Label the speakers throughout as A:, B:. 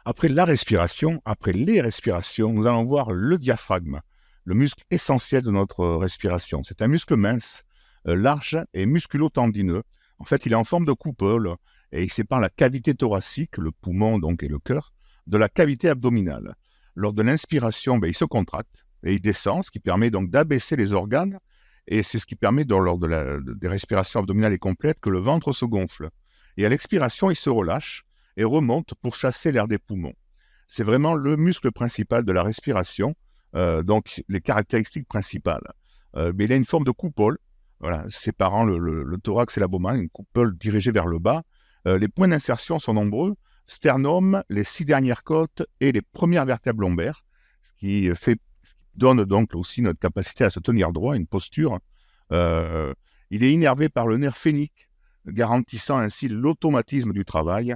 A: Après la respiration, après les respirations, nous allons voir le diaphragme, le muscle essentiel de notre respiration. C'est un muscle mince, large et musculo-tendineux. En fait, il est en forme de coupole et il sépare la cavité thoracique, le poumon donc et le cœur, de la cavité abdominale. Lors de l'inspiration, il se contracte et il descend, ce qui permet donc d'abaisser les organes et c'est ce qui permet, lors des respirations abdominales et complètes, que le ventre se gonfle. Et à l'expiration, il se relâche et remonte pour chasser l'air des poumons. C'est vraiment le muscle principal de la respiration, donc les caractéristiques principales. Mais il a une forme de coupole, voilà, séparant le thorax et l'abdomen, une coupole dirigée vers le bas. Les points d'insertion sont nombreux, sternum, les 6 dernières côtes et les premières vertèbres lombaires, ce qui donne donc aussi notre capacité à se tenir droit, une posture. Euh, il est innervé par le nerf phénique, garantissant ainsi l'automatisme du travail.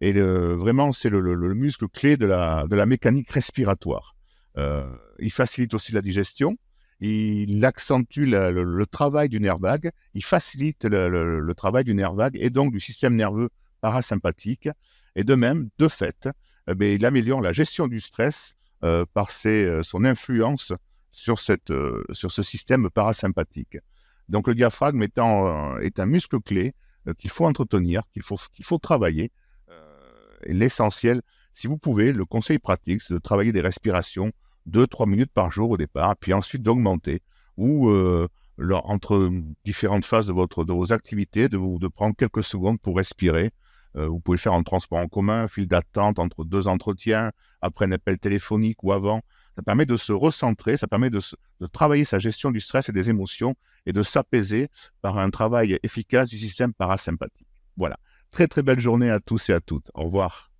A: Et vraiment, c'est le muscle clé de la mécanique respiratoire. Il facilite aussi la digestion, il accentue le travail du nerf vague, il facilite le travail du nerf vague et donc du système nerveux parasympathique. Et de même, de fait, il améliore la gestion du stress par son influence sur ce système parasympathique. Donc le diaphragme est un muscle clé qu'il faut entretenir, qu'il faut travailler. Et l'essentiel, si vous pouvez, le conseil pratique, c'est de travailler des respirations 2-3 minutes par jour au départ, puis ensuite d'augmenter, ou entre différentes phases de vos activités, de prendre quelques secondes pour respirer. Vous pouvez le faire en transport en commun, file d'attente entre 2 entretiens, après un appel téléphonique ou avant. Ça permet de se recentrer, ça permet de travailler sa gestion du stress et des émotions et de s'apaiser par un travail efficace du système parasympathique. Voilà. Très très belle journée à tous et à toutes. Au revoir.